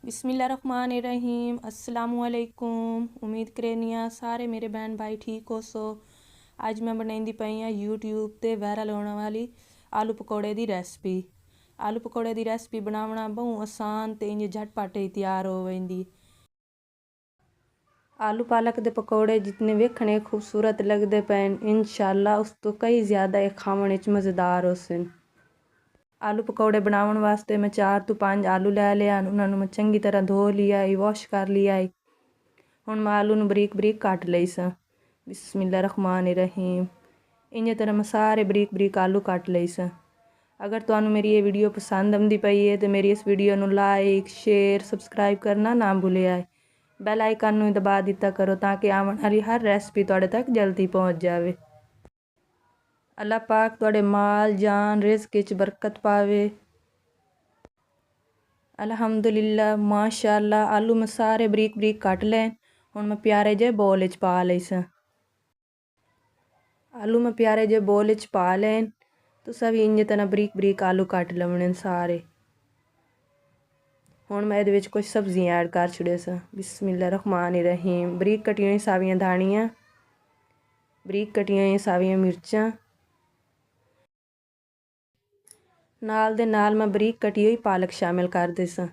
बिस्मिल्लाहिर्रहमानिर्रहीम अस्सलामुअलैकुम। उम्मीद करनी सारे मेरे बहन भाई ठीक हो सो। ਅੱਜ ਮੈਂ ਬਣਾਉਂਦੀ ਪਈ ਆ YouTube ਤੇ ਵਾਇਰਲ ਹੋਣ ਵਾਲੀ ਆਲੂ ਪਕੌੜੇ ਦੀ ਰੈਸਪੀ। ਆਲੂ ਪਕੌੜੇ ਦੀ ਰੈਸਪੀ ਬਣਾਉਣਾ ਬਹੁਤ ਆਸਾਨ ਤੇ ਇੰਜ ਝਟਪਟ ਹੀ ਤਿਆਰ ਹੋ ਜਾਂਦੀ। ਆਲੂ ਪਾਲਕ ਦੇ ਪਕੌੜੇ ਜਿਤਨੇ ਵੇਖਣੇ ਖੂਬਸੂਰਤ ਲੱਗਦੇ ਪੈਣ ਇਨਸ਼ਾਅੱਲਾ ਉਸ ਤੋਂ ਕਈ ਜ਼ਿਆਦਾ ਇਹ ਖਾਣ ਵਿੱਚ ਮਜ਼ੇਦਾਰ ਹੋਸਨ। आलू पकौड़े बनाने वास्ते मैं 4 ਤੋਂ 5 आलू लै लिया। उन्होंने मैं चंगी तरह धो लिया वॉश कर लिया। हुण मैं आलू नूं बरीक बरीक कट लई सा। बिस्मिल्लाहिर्रहमानिर्रहीम। इंज तरह मैं सारे बरीक बरीक आलू कट लई सा। अगर तुहानूं मेरी ये वीडियो पसंद आंदी पई है तो मेरी इस वीडियो नूं लाइक शेयर सबसक्राइब करना ना भुलिया। बैल आइकन नूं दबा दिता करो ताकि आने वाली हर रेसिपी तुहाडे तक जल्दी पहुँच जाए। अल्लाह पाक तुहाडे माल जान रिज़्क विच बरकत पावे। अल्हम्दुलिल्लाह माशाअल्लाह आलू मैं सारे बरीक बरीक कट लैन। हुण मैं प्यारे जे बोल विच पा लई सा। आलू मैं प्यारे जे बोल विच पा लैन। तुसां भी इंज तरह बरीक बरीक आलू कट लवणे सारे। हुण मैं इहदे विच कुछ सब्जियां ऐड कर छुड़े सा। बिस्मिल्लाहिर्रहमानिर्रहीम। बरीक कटी हुई सावियां धाणियां, बरीक कटी हुई सावियां मिर्चां, नाल दे नाल मैं बरीक कटी हुई पालक शामिल कर दे सां।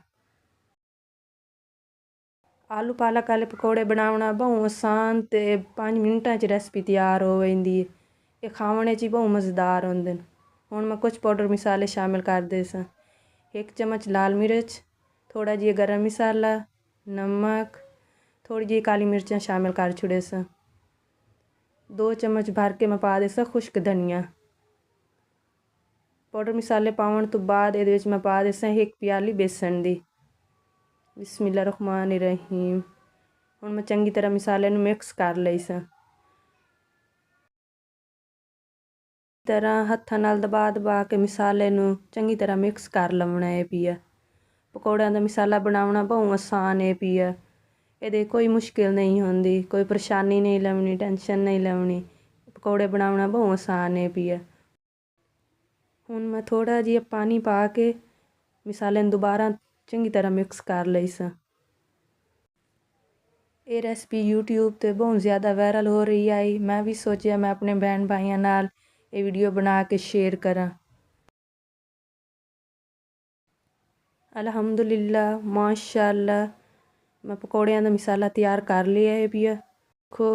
आलू पालक वाले पकौड़े बनाना बहुत आसान ते 5 मिनटां च रेसिपी तैयार हो जाती है। ये खाने च बहुत मज़ेदार होंदे न। हुण मैं कुछ पाउडर मसाले शामिल कर दे सां। 1 चम्मच लाल मिर्च, थोड़ा जिहा गरम मसाला, नमक, थोड़ी जी काली मिर्चां शामिल कर छुड़े सां। 2 चम्मच भर के मैं पा दे सां खुश्क धनिया। पाउडर मसाले पाउण तो बाद इहदे विच मैं पा दे सां 1 प्याली बेसन दी। बिस्मिल्लाहिर्रहमानिर्रहीम। हुण मैं चंगी तरह मसाले नूं मिक्स कर लई सां। तरह हत्थां नाल दबा दबा के मसाले नूं चंगी तरह मिक्स कर लवणा है पिया। पकौड़ियां दा मसाला बनाउणा बहुत आसान है पिया। ਇਹਦੇ कोई मुश्किल नहीं होंदी, कोई परेशानी नहीं लवनी, टेंशन नहीं लवनी। पकौड़े बनाउणा बहुत आसान है पिया। हुण मैं थोड़ा जिहा पानी पा के मसाले नूं दोबारा चंगी तरह मिक्स कर लई सां। ये रेसिपी यूट्यूब ते बहुत ज़्यादा वायरल हो रही है। मैं भी सोचा मैं अपने बहन भाइयों नाल ये वीडियो बना के शेयर करा। अल्हम्दुलिल्लाह माशाअल्लाह मैं पकौड़ियां दा मसाला तैयार कर लिया है पिया। देखो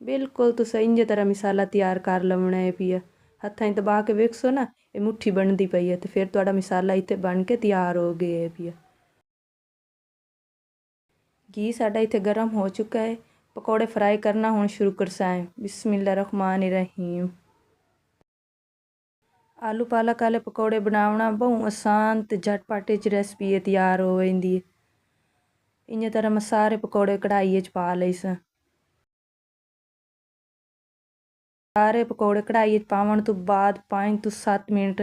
बिल्कुल तुसां इंज तरह मसाला तैयार कर लवणा है पिया। हत्थां दबा के वेखसो ना ये मुट्ठी बनती पई है तो फिर तुहाडा मसाला इत्थे बन के तैयार हो गया है पिया। घी साडा इत्थे गर्म हो चुका है। पकौड़े फ्राई करना हुण शुरू करसाएं। बिस्मिल्लाहिर्रहमानिर्रहीम। आलू पालक वाले पकौड़े बनाउणा बहुत आसान ते झटपट च रेसिपी तैयार हो जाती है। इंज तरह मैं सारे पकौड़े कढ़ाई च पा लई सां। सारे पकौड़े कढ़ाई पावन तो बाद 5 ਤੋਂ 7 मिनट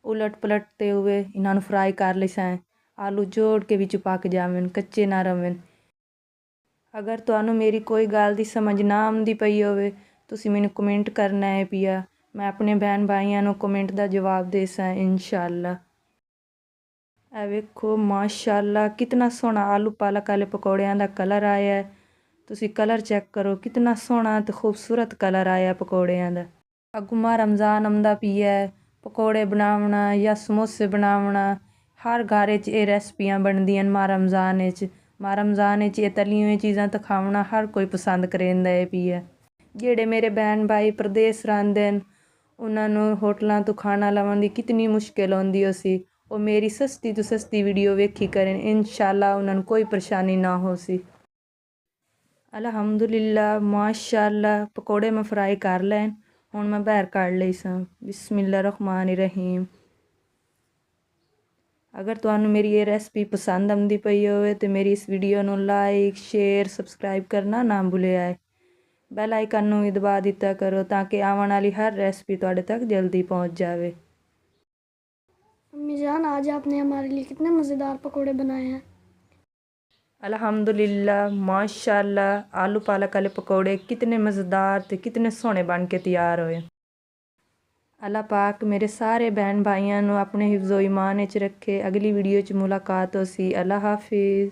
उलट पलटते हुए इन्हों फ्राई कर लिसाएं। आलू जोड़ के विच पक जावन, कच्चे ना रवन। अगर तुहानूं मेरी कोई गल दी समझ ना आउंदी पई होवे तुसीं मैनूं कमेंट करना है पिया। मैं अपने बहन भाइयों नूं कमेंट दा जवाब दे सां इंशाअल्लाह। ए वेखो माशाअल्लाह कितना सोहना आलू पालक वाले पकौड़ियां दा कलर आया है। तुसी कलर चेक करो कितना सोहना ते खूबसूरत कलर आया पकौड़ियां दा। अगों मां रमज़ान आंदा पिया है। पकौड़े बनाउणा या समोसे बनाउणा हर घर च ये रेसिपियां बनदियां मां रमज़ान च। मां रमज़ान च ये तली हुई चीज़ां तो खावणा हर कोई पसंद करेंदा है पिया। जेह्ड़े मेरे बहन भाई प्रदेश रहिंदे न उन्हां नूं होटलां तो खाना लभण दी कितनी मुश्किल आउंदी होसी। ਉਹ मेरी सस्ती तो सस्ती वीडियो वेखी करें इंशाअल्लाह उन्होंने कोई परेशानी ना हो सी। अल्हम्दुलिल्लाह माशाअल्लाह पकौड़े मैं फ्राई कर लैन। हुण मैं बाहर कढ़ लई सां। बिस्मिल्लाहिर्रहमानिर्रहीम। अगर तुहानूं मेरी ये रेसिपी पसंद आंदी पई होवे तो मेरी इस वीडियो नूं लाइक शेयर सबसक्राइब करना ना भुलिया। बैल आइकन नूं भी दबा दिता करो ताकि आने वाली हर रेसिपी तुहाडे तक जल्दी पहुँच जाए। अम्मी जान आज आपने हमारे लिए कितने मज़ेदार पकोड़े बनाए हैं। अल्हम्दुलिल्लाह माशाअल्लाह आलू पालक वाले पकौड़े कितने मज़ेदार ते कितने सोहने बन के तैयार होए। ਅੱਲਾ ਪਾਕ ਮੇਰੇ ਸਾਰੇ ਭੈਣ ਭਾਈਆਂ ਨੂੰ ਆਪਣੇ ਹਿਫਜ਼ੋ ਈਮਾਨ ਵਿੱਚ ਰੱਖੇ। ਅਗਲੀ ਵੀਡੀਓ 'ਚ ਮੁਲਾਕਾਤ ਹੋਸੀ। ਅੱਲਾ ਹਾਫਿਜ਼।